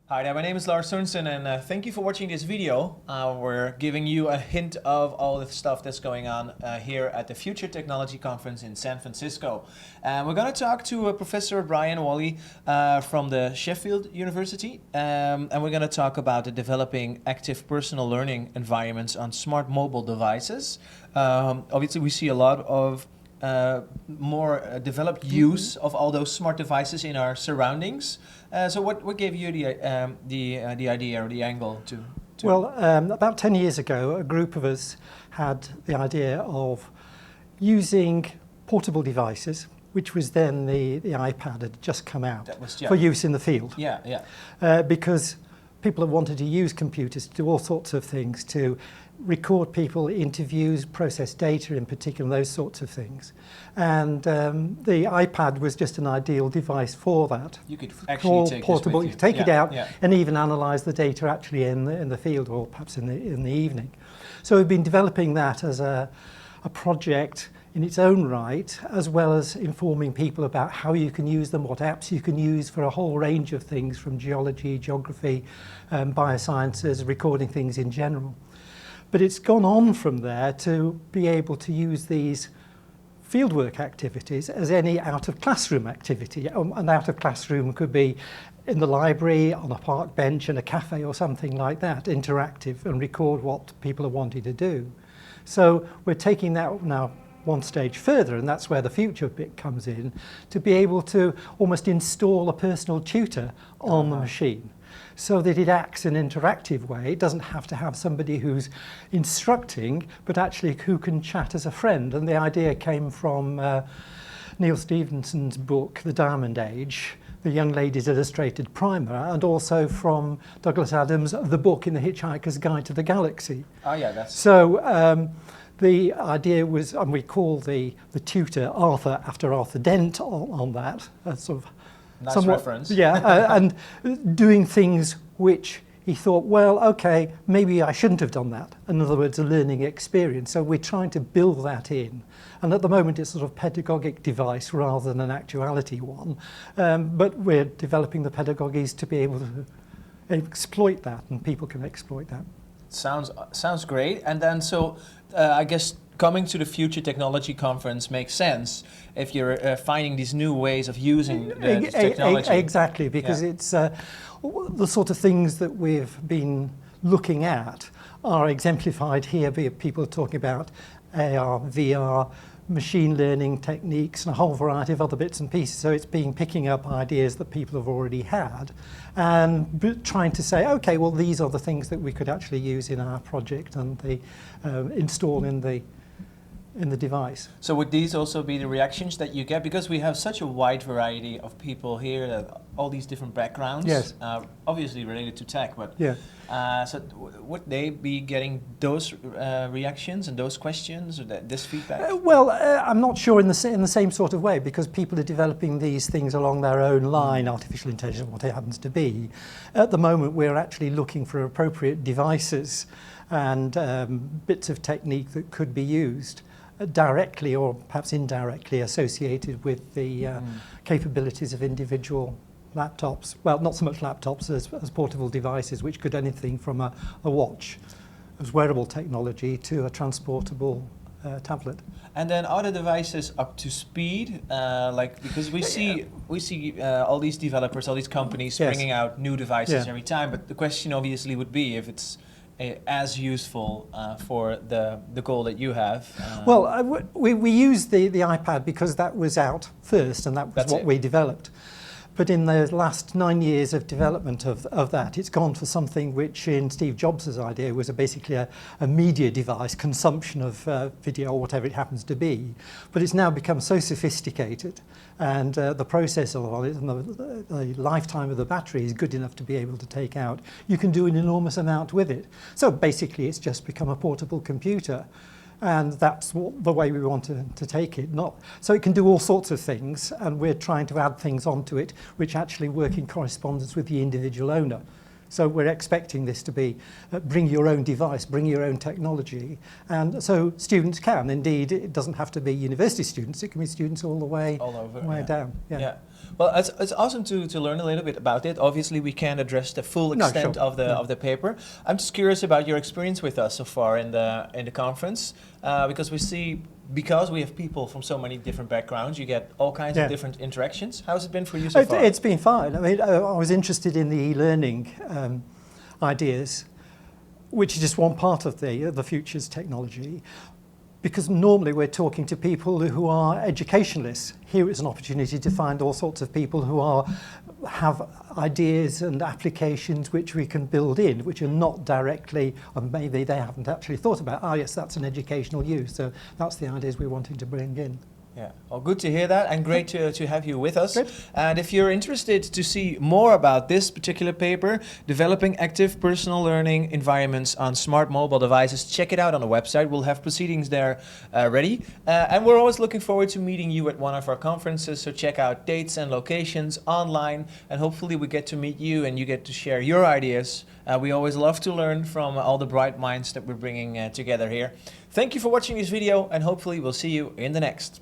Hi there, my name is Lars Sorensen and thank you for watching this video. We're giving you a hint of all the stuff that's going on here at the Future Technology Conference in San Francisco. And we're going to talk to Professor Brian Wally from the Sheffield University. And we're going to talk about the developing active personal learning environments on smart mobile devices. Obviously we see a lot of more developed use of all those smart devices in our surroundings. So what gave you the idea or the angle to? Well, about 10 years ago, a group of us had the idea of using portable devices, which was then the iPad had just come out for use in the field. Because people have wanted to use computers to do all sorts of things, to record people, interviews, process data in particular, those sorts of things. And the iPad was just an ideal device for that. You could actually take portable, this with you could take it out yeah. and even analyse the data actually in the field or perhaps in the evening. So we've been developing that as a project in its own right, as well as informing people about how you can use them, what apps you can use for a whole range of things from geology, geography, biosciences, recording things in general. But it's gone on from there to be able to use these fieldwork activities as any out-of-classroom activity. An out-of-classroom could be in the library, on a park bench, in a cafe or something like that, interactive, and record what people are wanting to do. So we're taking that now one stage further, and that's where the future bit comes in, to be able to almost install a personal tutor on the machine, so that it acts in an interactive way. It doesn't have to have somebody who's instructing, but actually who can chat as a friend. And the idea came from Neil Stephenson's book, The Diamond Age, the Young Lady's Illustrated Primer, and also from Douglas Adams' The Book in the Hitchhiker's Guide to the Galaxy. Oh yeah, that's... So the idea was, and we call the tutor Arthur after Arthur Dent on that, sort of nice somewhat, reference. Yeah, and doing things which he thought, well, okay, maybe I shouldn't have done that. In other words, a learning experience. So we're trying to build that in. And at the moment, it's sort of pedagogic device rather than an actuality one. But we're developing the pedagogies to be able to exploit that, and people can exploit that. Sounds great. And then so I guess coming to the Future Technology Conference makes sense if you're finding these new ways of using the technology. Exactly, because it's the sort of things that we've been looking at are exemplified here. People are talking about AR, VR, machine learning techniques and a whole variety of other bits and pieces. So it's picking up ideas that people have already had and trying to say, okay, well, these are the things that we could actually use in our project and install in the device. So would these also be the reactions that you get? Because we have such a wide variety of people here, all these different backgrounds, yes. Obviously related to tech, but yeah. So would they be getting those reactions and those questions or this feedback? Well, I'm not sure in the same sort of way, because people are developing these things along their own line, artificial intelligence, what it happens to be. At the moment, we're actually looking for appropriate devices and bits of technique that could be used directly or perhaps indirectly associated with the capabilities of individual laptops. Well, not so much laptops as portable devices, which could anything from a watch as wearable technology to a transportable tablet. And then are the devices up to speed? Because we see all these developers, all these companies bringing out new devices every time. But the question obviously would be if it's as useful for the goal that you have. Well, we used the iPad because that was out first, and that was what we developed. But in the last 9 years of development of that, it's gone for something which in Steve Jobs' idea was basically a media device, consumption of video or whatever it happens to be. But it's now become so sophisticated, and the processor on it and the lifetime of the battery is good enough to be able to take out. You can do an enormous amount with it. So basically it's just become a portable computer. And that's the way we want to take it. So it can do all sorts of things, and we're trying to add things onto it which actually work in correspondence with the individual owner. So we're expecting this to be bring your own device, bring your own technology. And so students can, indeed, it doesn't have to be university students, it can be students all the way, All over, way yeah. down. Yeah. Well, it's awesome to learn a little bit about it. Obviously, we can't address the full No, extent sure. of the paper. I'm just curious about your experience with us so far in the conference, because we have people from so many different backgrounds. You get all kinds of different interactions. How's it been for you so far? It's been fine. I mean, I was interested in the e-learning ideas, which is just one part of the future's technology. Because normally we're talking to people who are educationalists. Here is an opportunity to find all sorts of people who have ideas and applications which we can build in, which are not directly, or maybe they haven't actually thought about, yes, that's an educational use. So that's the ideas we're wanting to bring in. Yeah, well, good to hear that, and great to have you with us. Good. And if you're interested to see more about this particular paper, Developing Active Personal Learning Environments on Smart Mobile Devices, check it out on the website. We'll have proceedings there ready. And we're always looking forward to meeting you at one of our conferences, so check out dates and locations online, and hopefully we get to meet you and you get to share your ideas. We always love to learn from all the bright minds that we're bringing together here. Thank you for watching this video, and hopefully we'll see you in the next.